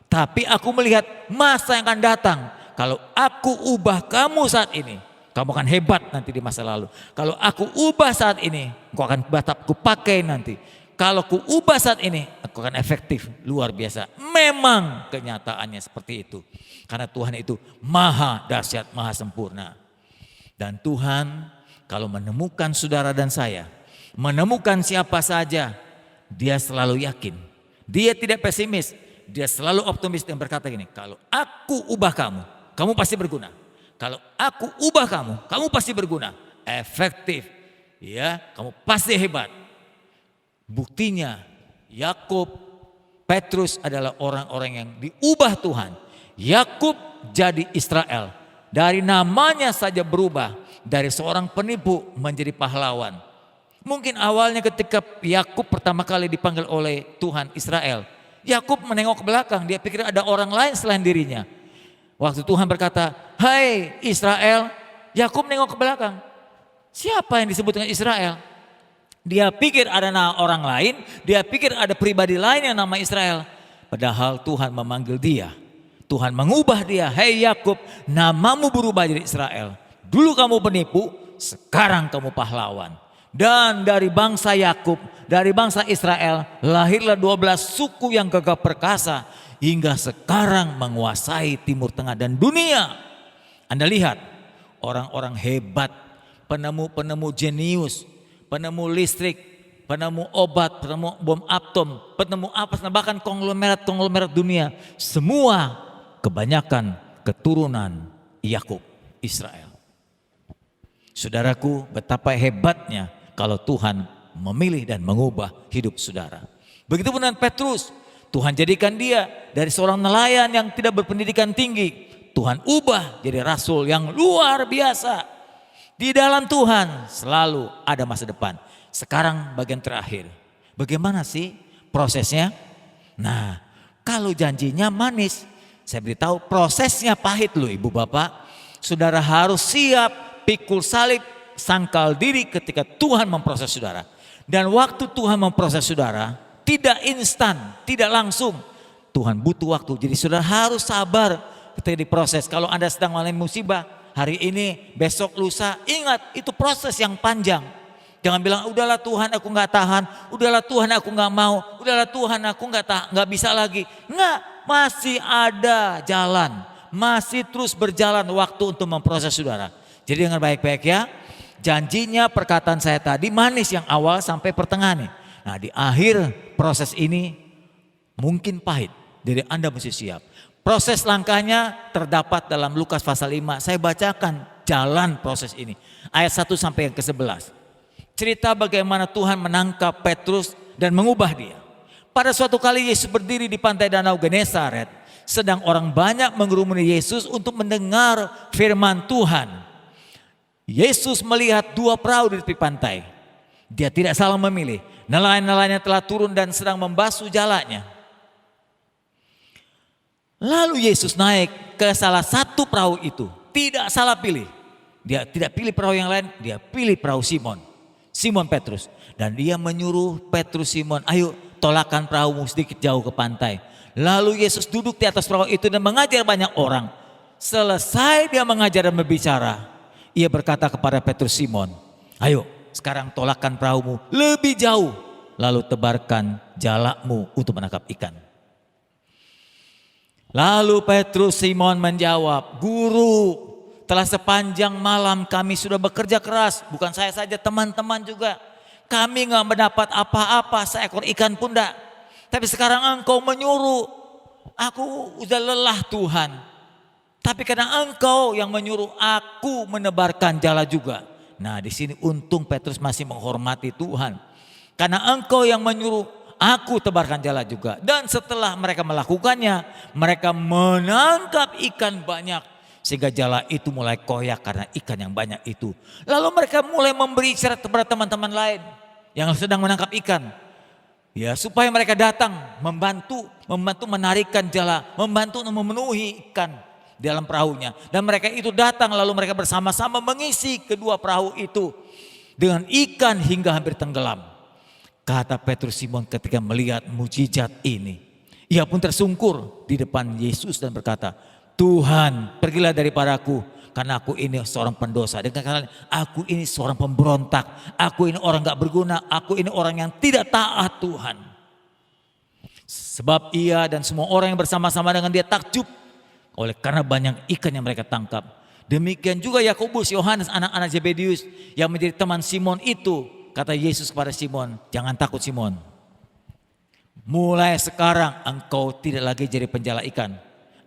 Tapi aku melihat masa yang akan datang. Kalau aku ubah kamu saat ini, kamu akan hebat nanti di masa lalu. Kalau aku ubah saat ini, engkau akan batapku pakai nanti. Kalau ku ubah saat ini, aku akan efektif, luar biasa. Memang kenyataannya seperti itu. Karena Tuhan itu maha dahsyat, maha sempurna. Dan Tuhan kalau menemukan saudara dan saya, menemukan siapa saja, dia selalu yakin. Dia tidak pesimis. Dia selalu optimis dan berkata gini, kalau aku ubah kamu, kamu pasti berguna. Kalau aku ubah kamu, kamu pasti berguna. Efektif, ya, kamu pasti hebat. Buktinya, Yakub, Petrus adalah orang-orang yang diubah Tuhan. Yakub jadi Israel. Dari namanya saja berubah, dari seorang penipu menjadi pahlawan. Mungkin awalnya ketika Yakub pertama kali dipanggil oleh Tuhan Israel, Yakub menengok ke belakang, dia pikir ada orang lain selain dirinya. Waktu Tuhan berkata, hai Israel, Yakub menengok ke belakang. Siapa yang disebut dengan Israel? Dia pikir ada orang lain, dia pikir ada pribadi lain yang nama Israel. Padahal Tuhan memanggil dia. Tuhan mengubah dia, hai Yakub, namamu berubah jadi Israel. Dulu kamu penipu, sekarang kamu pahlawan. Dan dari bangsa Yakub, dari bangsa Israel, lahirlah 12 suku yang gagah perkasa hingga sekarang menguasai Timur Tengah dan dunia. Anda lihat orang-orang hebat, penemu-penemu jenius, penemu listrik, penemu obat, penemu bom atom, penemu apa, bahkan konglomerat dunia, semua kebanyakan keturunan Yakub, Israel. Saudaraku, betapa hebatnya kalau Tuhan memilih dan mengubah hidup saudara. Begitupun dengan Petrus, Tuhan jadikan dia dari seorang nelayan yang tidak berpendidikan tinggi, Tuhan ubah jadi rasul yang luar biasa. Di dalam Tuhan selalu ada masa depan. Sekarang bagian terakhir, bagaimana sih prosesnya? Nah, kalau janjinya manis, saya beritahu prosesnya pahit loh ibu bapak. Saudara harus siap pikul salib, sangkal diri ketika Tuhan memproses saudara. Dan waktu Tuhan memproses saudara, tidak instan, tidak langsung. Tuhan butuh waktu, jadi saudara harus sabar ketika diproses. Kalau Anda sedang mengalami musibah, hari ini, besok, lusa, ingat itu proses yang panjang. Jangan bilang, udahlah Tuhan aku gak tahan, udahlah Tuhan aku gak mau, udahlah Tuhan aku gak bisa lagi. Enggak, masih ada jalan, masih terus berjalan waktu untuk memproses saudara. Jadi dengan baik-baik ya. Janjinya perkataan saya tadi manis yang awal sampai pertengahan nih. Nah di akhir proses ini mungkin pahit. Jadi Anda mesti siap. Proses langkahnya terdapat dalam Lukas pasal 5. Saya bacakan jalan proses ini. Ayat 1 sampai yang ke-11. Cerita bagaimana Tuhan menangkap Petrus dan mengubah dia. Pada suatu kali Yesus berdiri di pantai danau Genesaret. Sedang orang banyak mengerumuni Yesus untuk mendengar firman Tuhan. Yesus melihat 2 perahu di tepi pantai. Dia tidak salah memilih. Nelayan-nelayannya telah turun dan sedang membasuh jalannya. Lalu Yesus naik ke salah satu perahu itu. Tidak salah pilih. Dia tidak pilih perahu yang lain. Dia pilih perahu Simon Petrus. Dan dia menyuruh Petrus Simon, ayo tolakkan perahumu sedikit jauh ke pantai. Lalu Yesus duduk di atas perahu itu dan mengajar banyak orang. Selesai dia mengajar dan berbicara, ia berkata kepada Petrus Simon, ayo sekarang tolakkan perahumu lebih jauh. Lalu tebarkan jalakmu untuk menangkap ikan. Lalu Petrus Simon menjawab, Guru, telah sepanjang malam kami sudah bekerja keras. Bukan saya saja, teman-teman juga. Kami gak mendapat apa-apa, seekor ikan pun enggak. Tapi sekarang Engkau menyuruh. Aku udah lelah Tuhan. Tapi karena Engkau yang menyuruh, aku menebarkan jala juga. Nah, di sini untung Petrus masih menghormati Tuhan. Karena Engkau yang menyuruh, aku tebarkan jala juga. Dan setelah mereka melakukannya, mereka menangkap ikan banyak. Sehingga jala itu mulai koyak karena ikan yang banyak itu. Lalu mereka mulai memberi isyarat kepada teman-teman lain yang sedang menangkap ikan. Ya, supaya mereka datang membantu menarikkan jala, membantu memenuhi ikan di dalam perahunya. Dan mereka itu datang, lalu mereka bersama-sama mengisi kedua perahu itu dengan ikan hingga hampir tenggelam. Kata Petrus Simon ketika melihat mujizat ini, ia pun tersungkur di depan Yesus dan berkata, Tuhan, pergilah daripadaku, karena aku ini seorang pendosa. Dengan kata lain, aku ini seorang pemberontak, aku ini orang gak berguna, aku ini orang yang tidak taat Tuhan. Sebab ia dan semua orang yang bersama-sama dengan dia takjub oleh karena banyak ikan yang mereka tangkap. Demikian juga Yakobus, Yohanes, anak-anak Zebedius yang menjadi teman Simon itu. Kata Yesus kepada Simon, jangan takut Simon. Mulai sekarang engkau tidak lagi jadi penjala ikan.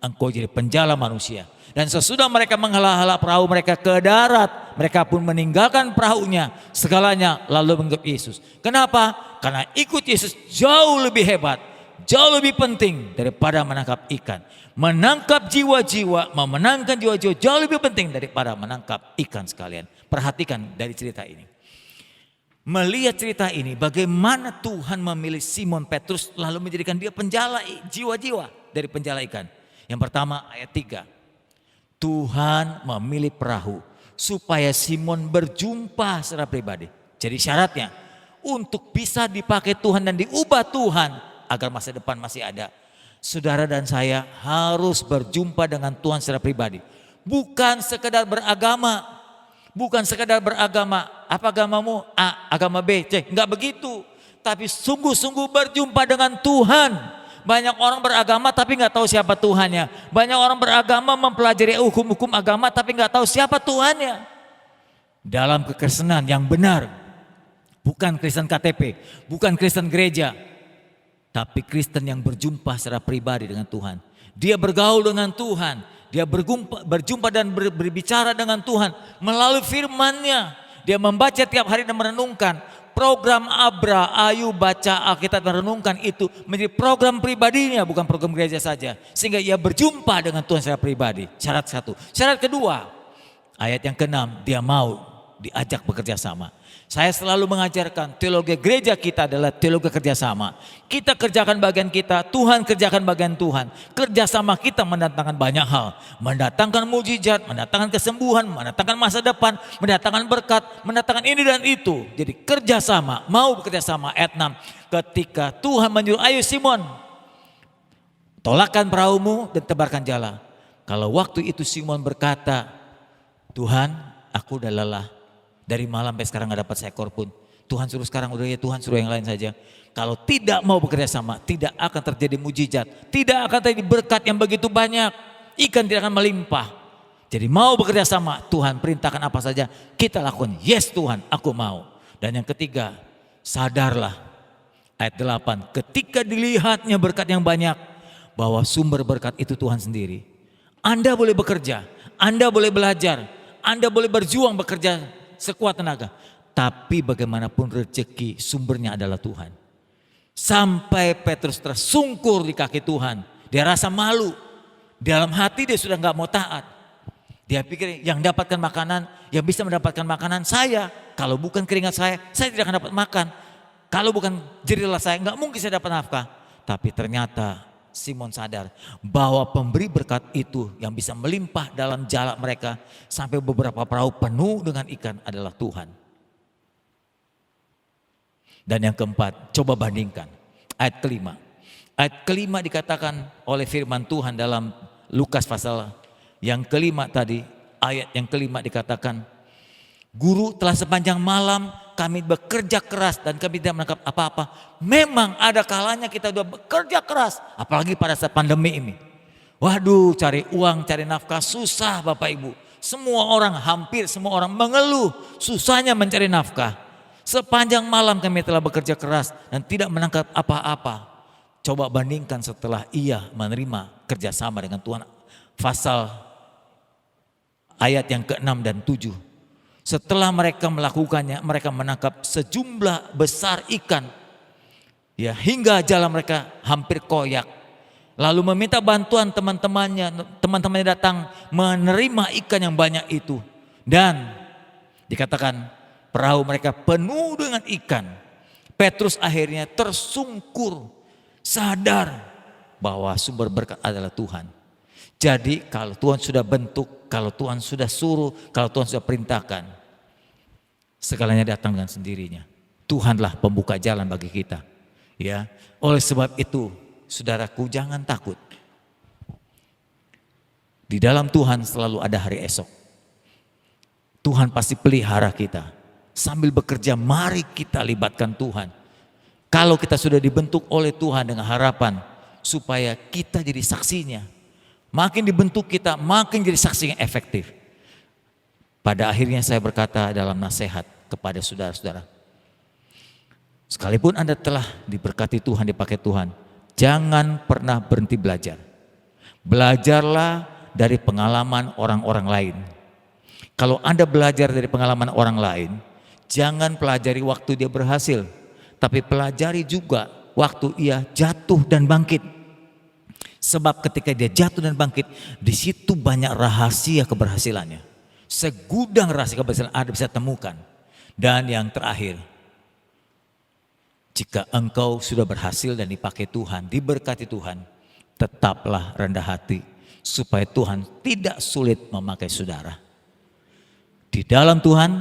Engkau jadi penjala manusia. Dan sesudah mereka menghala-hala perahu mereka ke darat, mereka pun meninggalkan perahunya, segalanya lalu mengikut Yesus. Kenapa? Karena ikut Yesus jauh lebih hebat, jauh lebih penting daripada menangkap ikan. Menangkap jiwa-jiwa, memenangkan jiwa-jiwa jauh lebih penting daripada menangkap ikan sekalian. Perhatikan dari cerita ini. Melihat cerita ini, bagaimana Tuhan memilih Simon Petrus lalu menjadikan dia penjala jiwa-jiwa dari penjala ikan. Yang pertama ayat 3. Tuhan memilih perahu supaya Simon berjumpa secara pribadi. Jadi syaratnya untuk bisa dipakai Tuhan dan diubah Tuhan agar masa depan masih ada. Saudara dan saya harus berjumpa dengan Tuhan secara pribadi. Bukan sekedar beragama. Bukan sekedar beragama, apa agamamu? A, agama B, C. Enggak begitu. Tapi sungguh-sungguh berjumpa dengan Tuhan. Banyak orang beragama tapi enggak tahu siapa Tuhannya. Banyak orang beragama mempelajari hukum-hukum agama tapi enggak tahu siapa Tuhannya. Dalam kekristenan yang benar, bukan Kristen KTP, bukan Kristen gereja, tapi Kristen yang berjumpa secara pribadi dengan Tuhan. Dia bergaul dengan Tuhan. Dia berjumpa dan berbicara dengan Tuhan melalui firman-Nya. Dia membaca tiap hari dan merenungkan. Program Abra, Ayu baca Alkitab dan renungkan itu menjadi program pribadinya, bukan program gereja saja. Sehingga ia berjumpa dengan Tuhan secara pribadi. Syarat satu. Syarat kedua, ayat yang ke-6, dia mau diajak bekerja sama. Saya selalu mengajarkan teologi gereja kita adalah teologi kerjasama. Kita kerjakan bagian kita, Tuhan kerjakan bagian Tuhan. Kerjasama kita mendatangkan banyak hal. Mendatangkan mujizat, mendatangkan kesembuhan, mendatangkan masa depan, mendatangkan berkat, mendatangkan ini dan itu. Jadi kerjasama, mau bekerjasama. Ayat 6, ketika Tuhan menyuruh, ayo Simon, tolakkan perahumu dan tebarkan jala. Kalau waktu itu Simon berkata, Tuhan aku udah lelah. Dari malam sampai sekarang gak dapat seekor pun. Tuhan suruh sekarang, udah ya Tuhan suruh yang lain saja. Kalau tidak mau bekerja sama, tidak akan terjadi mujizat. Tidak akan terjadi berkat yang begitu banyak. Ikan tidak akan melimpah. Jadi mau bekerja sama, Tuhan perintahkan apa saja, kita lakukan. Yes Tuhan, aku mau. Dan yang ketiga, sadarlah. Ayat 8, ketika dilihatnya berkat yang banyak, bahwa sumber berkat itu Tuhan sendiri. Anda boleh bekerja, Anda boleh belajar, Anda boleh berjuang bekerja sekuat tenaga. Tapi bagaimanapun rezeki sumbernya adalah Tuhan. Sampai Petrus tersungkur di kaki Tuhan. Dia rasa malu. Dalam hati dia sudah gak mau taat. Dia pikir yang dapatkan makanan, yang bisa mendapatkan makanan saya. Kalau bukan keringat saya tidak akan dapat makan. Kalau bukan jerilah saya, gak mungkin saya dapat nafkah. Tapi ternyata Simon sadar bahwa pemberi berkat itu yang bisa melimpah dalam jala mereka sampai beberapa perahu penuh dengan ikan adalah Tuhan. Dan yang keempat, coba bandingkan ayat kelima. Ayat kelima dikatakan oleh firman Tuhan dalam Lukas pasal yang kelima tadi, ayat yang kelima dikatakan, Guru, telah sepanjang malam kami bekerja keras dan kami tidak menangkap apa-apa. Memang ada kalanya kita sudah bekerja keras, apalagi pada saat pandemi ini. Waduh, cari uang, cari nafkah susah Bapak Ibu. Semua orang, hampir semua orang mengeluh susahnya mencari nafkah. Sepanjang malam kami telah bekerja keras dan tidak menangkap apa-apa. Coba bandingkan setelah ia menerima kerjasama dengan Tuhan. Pasal ayat yang ke-6 dan 7. Setelah mereka melakukannya, mereka menangkap sejumlah besar ikan. Ya, hingga jala mereka hampir koyak. Lalu meminta bantuan teman-temannya datang menerima ikan yang banyak itu. Dan dikatakan perahu mereka penuh dengan ikan. Petrus akhirnya tersungkur, sadar bahwa sumber berkat adalah Tuhan. Jadi kalau Tuhan sudah bentuk, kalau Tuhan sudah suruh, kalau Tuhan sudah perintahkan, segalanya datang dengan sendirinya. Tuhanlah pembuka jalan bagi kita. Ya, oleh sebab itu, saudaraku, jangan takut. Di dalam Tuhan selalu ada hari esok. Tuhan pasti pelihara kita. Sambil bekerja, mari kita libatkan Tuhan. Kalau kita sudah dibentuk oleh Tuhan dengan harapan supaya kita jadi saksinya. Makin dibentuk kita, makin jadi saksi yang efektif. Pada akhirnya saya berkata dalam nasihat kepada saudara-saudara, sekalipun Anda telah diberkati Tuhan, dipakai Tuhan, jangan pernah berhenti belajar. Belajarlah dari pengalaman orang-orang lain. Kalau Anda belajar dari pengalaman orang lain, jangan pelajari waktu dia berhasil, tapi pelajari juga waktu ia jatuh dan bangkit. Sebab ketika dia jatuh dan bangkit, di situ banyak rahasia keberhasilannya. Segudang rahasia keberhasilan Anda bisa temukan. Dan yang terakhir, jika engkau sudah berhasil dan dipakai Tuhan, diberkati Tuhan, tetaplah rendah hati supaya Tuhan tidak sulit memakai saudara. Di dalam Tuhan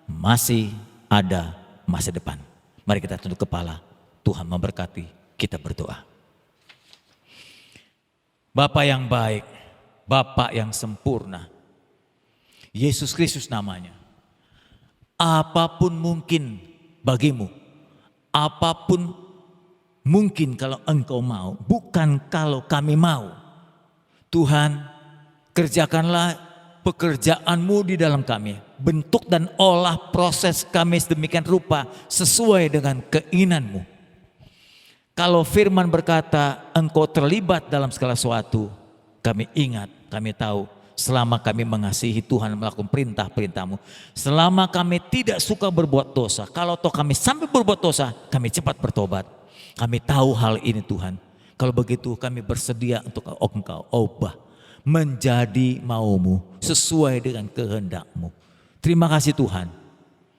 masih ada masa depan. Mari kita tunduk kepala. Tuhan memberkati, kita berdoa. Bapa yang baik, Bapa yang sempurna, Yesus Kristus namanya. Apapun mungkin bagimu, apapun mungkin kalau engkau mau, bukan kalau kami mau. Tuhan, kerjakanlah pekerjaan-Mu di dalam kami. Bentuk dan olah proses kami sedemikian rupa sesuai dengan keinginan-Mu. Kalau firman berkata engkau terlibat dalam segala sesuatu, kami ingat, kami tahu selama kami mengasihi Tuhan melakukan perintah-perintah-Mu. Selama kami tidak suka berbuat dosa, kalau toh kami sampai berbuat dosa, kami cepat bertobat. Kami tahu hal ini Tuhan. Kalau begitu kami bersedia untuk engkau ubah menjadi mau-Mu sesuai dengan kehendak-Mu. Terima kasih Tuhan.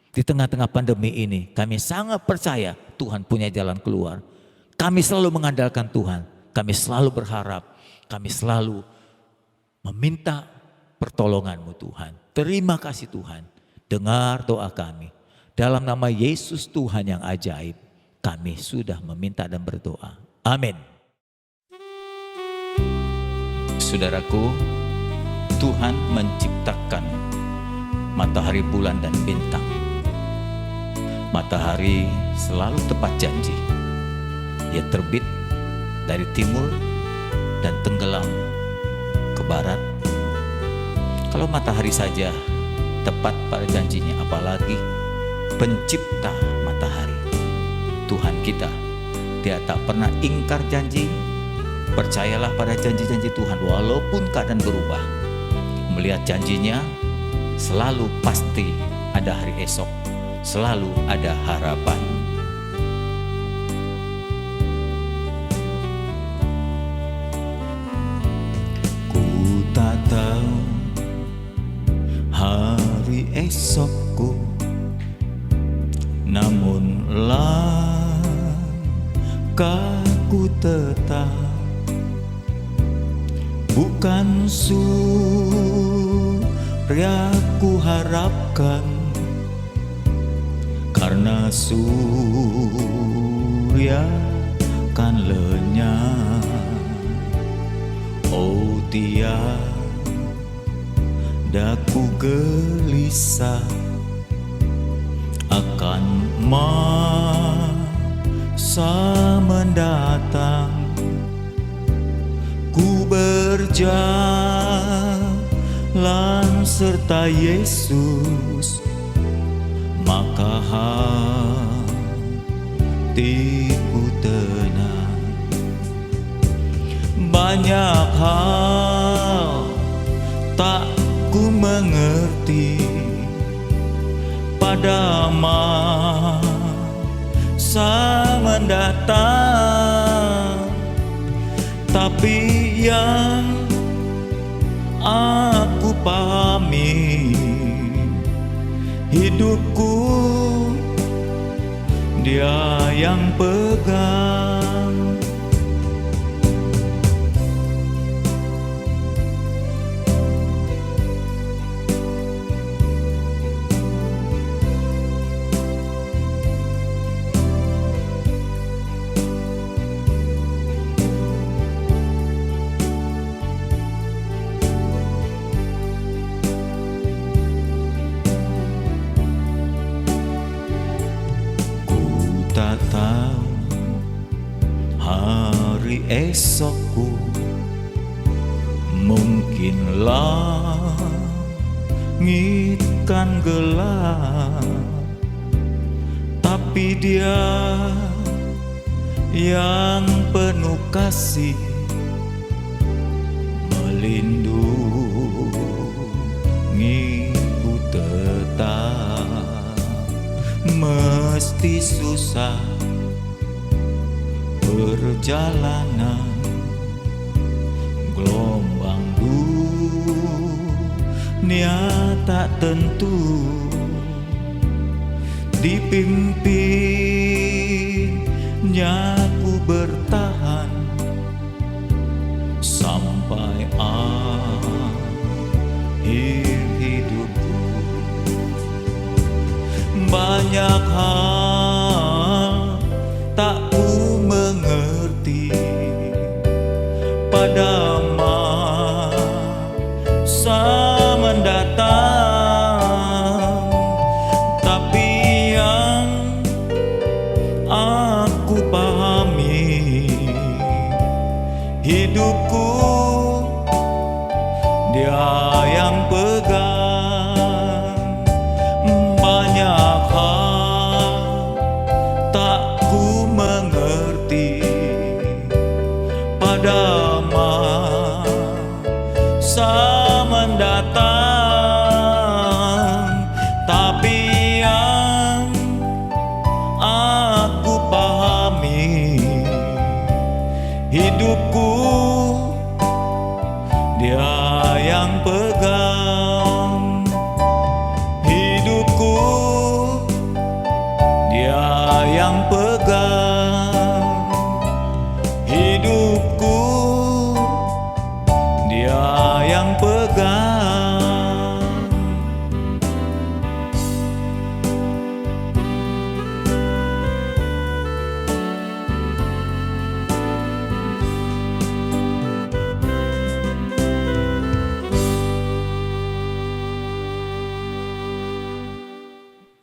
Di tengah-tengah pandemi ini kami sangat percaya Tuhan punya jalan keluar. Kami selalu mengandalkan Tuhan, kami selalu berharap, kami selalu meminta pertolongan-Mu Tuhan. Terima kasih Tuhan, dengar doa kami. Dalam nama Yesus Tuhan yang ajaib, kami sudah meminta dan berdoa. Amin. Saudaraku, Tuhan menciptakan matahari, bulan, dan bintang. Matahari selalu tepat janji. Ia terbit dari timur dan tenggelam ke barat. Kalau matahari saja tepat pada janjinya, apalagi pencipta matahari. Tuhan kita, Dia tak pernah ingkar janji, Percayalah pada janji-janji Tuhan walaupun keadaan berubah. Melihat janjinya, selalu pasti ada hari esok, selalu ada harapan. Ku tak tahu hari esokku, namun langkahku tetap bukan surya ku harapkan, karena surya kan lenyap. Oh tiada ku gelisah akan masa mendatang. Ku berjalan serta Yesus, maka hatiku tenang. Banyak hal tak ku mengerti pada masa mendatang, tapi yang aku pahami, hidupku Dia yang pegang. Tak tahu hari esokku, mungkin langit kan gelap, tapi Dia yang penuh kasih melindungiku tetap. Mesti susah perjalanan, gelombang dunia tak tentu, dipimpinnya ku bertahan sampai akhir hidupku. Banyak hal tak ku mengerti pada masa mendatang, tapi yang aku pahami, hidupku Dia yang pegang. Banyak hal tak ku mengerti pada masa mendatang, tapi yang aku pahami, hidupku Dia yang pegang. Hidupku Dia yang pegang. Hidupku Dia yang pegang.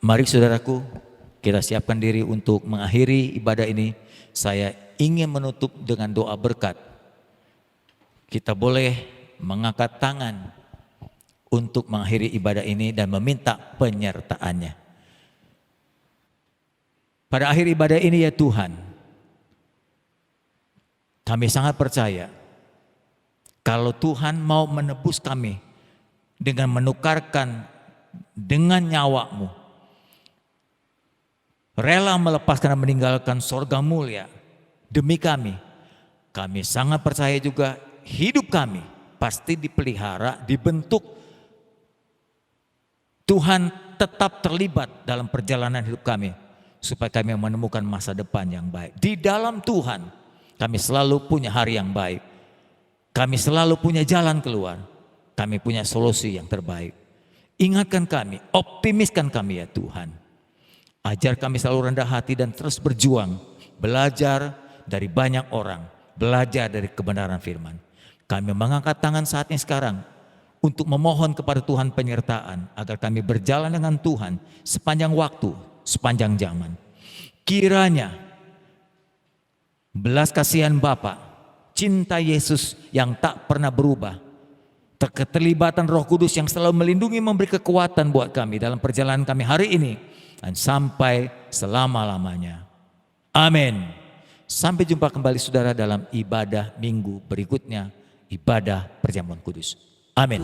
Mari saudaraku, kita siapkan diri untuk mengakhiri ibadah ini. Saya ingin menutup dengan doa berkat. Kita boleh mengangkat tangan untuk mengakhiri ibadah ini dan meminta penyertaannya. Pada akhir ibadah ini ya Tuhan, Kami sangat percaya kalau Tuhan mau menebus kami dengan menukarkan dengan nyawa-Mu, rela melepaskan dan meninggalkan sorga mulia demi kami. Kami sangat percaya juga hidup kami pasti dipelihara, dibentuk. Tuhan tetap terlibat dalam perjalanan hidup kami supaya kami menemukan masa depan yang baik. Di dalam Tuhan kami selalu punya hari yang baik. Kami selalu punya jalan keluar. Kami punya solusi yang terbaik. Ingatkan kami, optimiskan kami ya Tuhan. Ajar kami selalu rendah hati dan terus berjuang. Belajar dari banyak orang. Belajar dari kebenaran firman. Kami mengangkat tangan saat ini sekarang untuk memohon kepada Tuhan penyertaan agar kami berjalan dengan Tuhan sepanjang waktu, sepanjang zaman. Kiranya belas kasihan Bapa, cinta Yesus yang tak pernah berubah, keterlibatan Roh Kudus yang selalu melindungi, memberi kekuatan buat kami dalam perjalanan kami hari ini dan sampai selama-lamanya. Amin. Sampai jumpa kembali saudara dalam ibadah minggu berikutnya, ibadah perjamuan kudus. Amin.